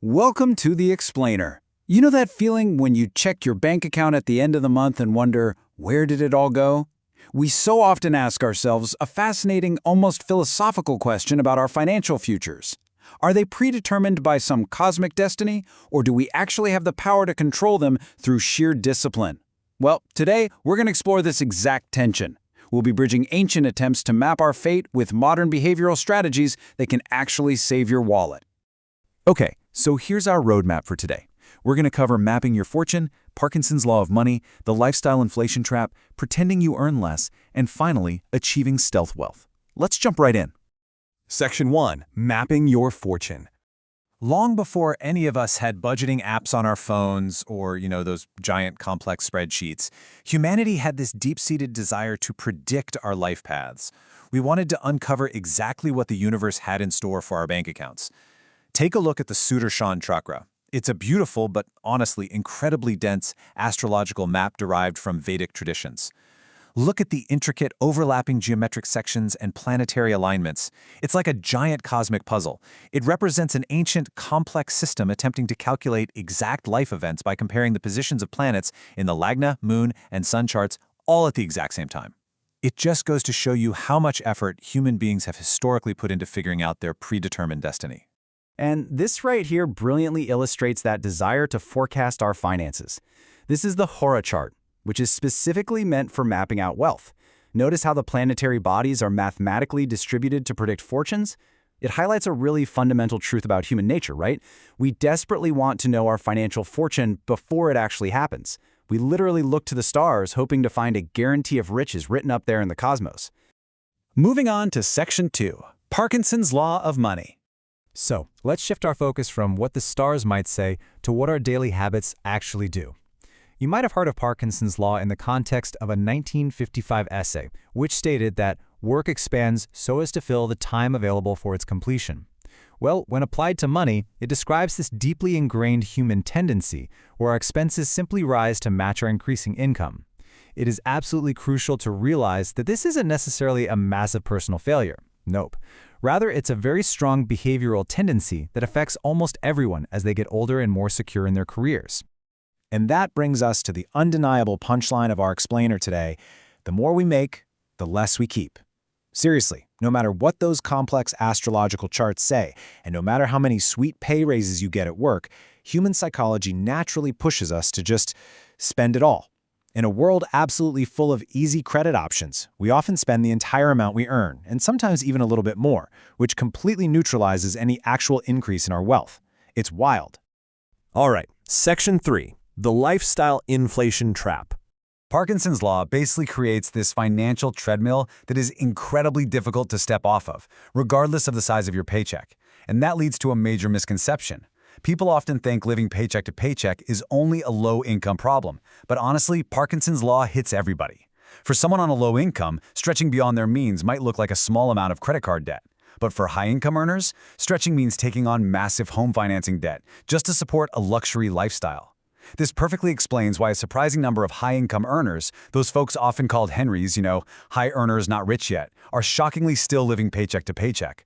Welcome to The Explainer. You know that feeling when you check your bank account at the end of the month and wonder, where did it all go? We so often ask ourselves a fascinating, almost philosophical question about our financial futures. Are they predetermined by some cosmic destiny, or do we actually have the power to control them through sheer discipline? Well, today we're going to explore this exact tension. We'll be bridging ancient attempts to map our fate with modern behavioral strategies that can actually save your wallet. Okay, so here's our roadmap for today. We're going to cover mapping your fortune, Parkinson's law of money, the lifestyle inflation trap, pretending you earn less, and finally, achieving stealth wealth. Let's jump right in. Section 1. Mapping your fortune. Long before any of us had budgeting apps on our phones or, those giant complex spreadsheets, humanity had this deep-seated desire to predict our life paths. We wanted to uncover exactly what the universe had in store for our bank accounts. Take a look at the Sudarshan chakra. It's a beautiful but honestly incredibly dense astrological map derived from Vedic traditions. Look at the intricate overlapping geometric sections and planetary alignments. It's like a giant cosmic puzzle. It represents an ancient, complex system attempting to calculate exact life events by comparing the positions of planets in the Lagna, Moon, and Sun charts all at the exact same time. It just goes to show you how much effort human beings have historically put into figuring out their predetermined destiny. And this right here brilliantly illustrates that desire to forecast our finances. This is the Hora chart, which is specifically meant for mapping out wealth. Notice how the planetary bodies are mathematically distributed to predict fortunes? It highlights a really fundamental truth about human nature, right? We desperately want to know our financial fortune before it actually happens. We literally look to the stars hoping to find a guarantee of riches written up there in the cosmos. Moving on to Section 2. Parkinson's law of money. So, let's shift our focus from what the stars might say to what our daily habits actually do. You might have heard of Parkinson's law in the context of a 1955 essay, which stated that work expands so as to fill the time available for its completion. Well, when applied to money, it describes this deeply ingrained human tendency where our expenses simply rise to match our increasing income. It is absolutely crucial to realize that this isn't necessarily a massive personal failure. Nope. Rather, it's a very strong behavioral tendency that affects almost everyone as they get older and more secure in their careers. And that brings us to the undeniable punchline of our explainer today. The more we make, the less we keep. Seriously, no matter what those complex astrological charts say, and no matter how many sweet pay raises you get at work, human psychology naturally pushes us to just spend it all. In a world absolutely full of easy credit options, we often spend the entire amount we earn, and sometimes even a little bit more, which completely neutralizes any actual increase in our wealth. It's wild. All right, Section 3. The lifestyle inflation trap. Parkinson's law basically creates this financial treadmill that is incredibly difficult to step off of, regardless of the size of your paycheck. And that leads to a major misconception. People often think living paycheck to paycheck is only a low-income problem, but honestly, Parkinson's law hits everybody. For someone on a low income, stretching beyond their means might look like a small amount of credit card debt. But for high-income earners, stretching means taking on massive home financing debt just to support a luxury lifestyle. This perfectly explains why a surprising number of high-income earners, those folks often called Henrys, high earners not rich yet, are shockingly still living paycheck to paycheck.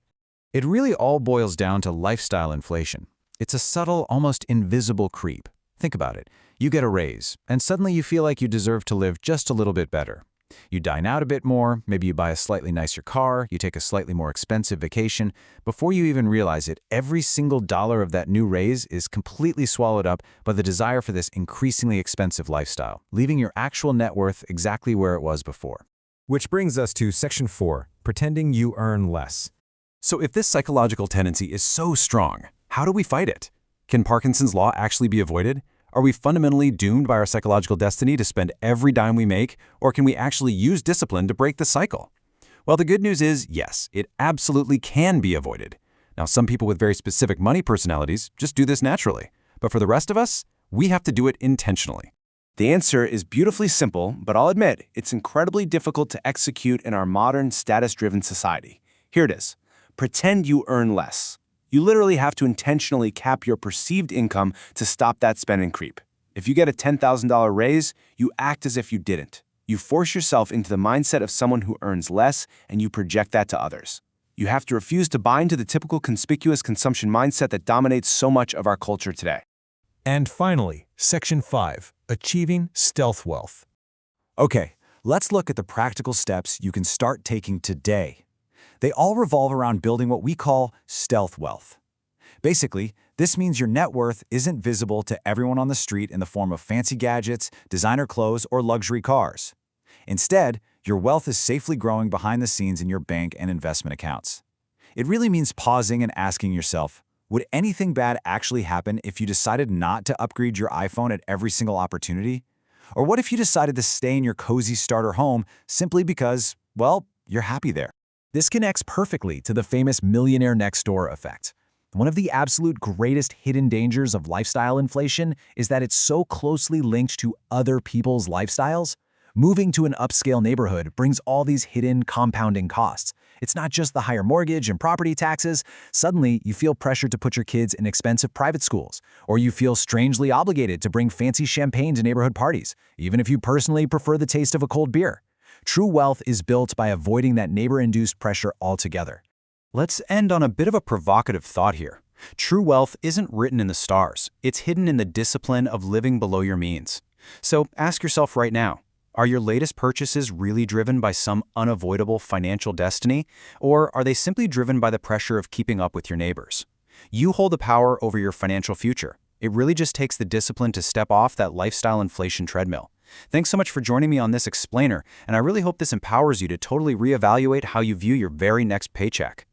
It really all boils down to lifestyle inflation. It's a subtle, almost invisible creep. Think about it. You get a raise, and suddenly you feel like you deserve to live just a little bit better. You dine out a bit more, maybe you buy a slightly nicer car, you take a slightly more expensive vacation. Before you even realize it, every single dollar of that new raise is completely swallowed up by the desire for this increasingly expensive lifestyle, leaving your actual net worth exactly where it was before. Which brings us to Section 4. Pretending you earn less. So if this psychological tendency is so strong, how do we fight it? Can Parkinson's law actually be avoided? Are we fundamentally doomed by our psychological destiny to spend every dime we make, or can we actually use discipline to break the cycle? Well, the good news is, yes, it absolutely can be avoided. Now, some people with very specific money personalities just do this naturally, but for the rest of us, we have to do it intentionally. The answer is beautifully simple, but I'll admit, it's incredibly difficult to execute in our modern, status-driven society. Here it is. Pretend you earn less. You literally have to intentionally cap your perceived income to stop that spending creep. If you get a $10,000 raise, you act as if you didn't. You force yourself into the mindset of someone who earns less, and you project that to others. You have to refuse to buy into the typical conspicuous consumption mindset that dominates so much of our culture today. And finally, Section 5, Achieving Stealth Wealth. Okay, let's look at the practical steps you can start taking today. They all revolve around building what we call stealth wealth. Basically, this means your net worth isn't visible to everyone on the street in the form of fancy gadgets, designer clothes, or luxury cars. Instead, your wealth is safely growing behind the scenes in your bank and investment accounts. It really means pausing and asking yourself, would anything bad actually happen if you decided not to upgrade your iPhone at every single opportunity? Or what if you decided to stay in your cozy starter home simply because, well, you're happy there? This connects perfectly to the famous millionaire next door effect. One of the absolute greatest hidden dangers of lifestyle inflation is that it's so closely linked to other people's lifestyles. Moving to an upscale neighborhood brings all these hidden compounding costs. It's not just the higher mortgage and property taxes. Suddenly, you feel pressure to put your kids in expensive private schools, or you feel strangely obligated to bring fancy champagne to neighborhood parties, even if you personally prefer the taste of a cold beer. True wealth is built by avoiding that neighbor-induced pressure altogether. Let's end on a bit of a provocative thought here. True wealth isn't written in the stars. It's hidden in the discipline of living below your means. So ask yourself right now, are your latest purchases really driven by some unavoidable financial destiny, or are they simply driven by the pressure of keeping up with your neighbors? You hold the power over your financial future. It really just takes the discipline to step off that lifestyle inflation treadmill. Thanks so much for joining me on this explainer, and I really hope this empowers you to totally reevaluate how you view your very next paycheck.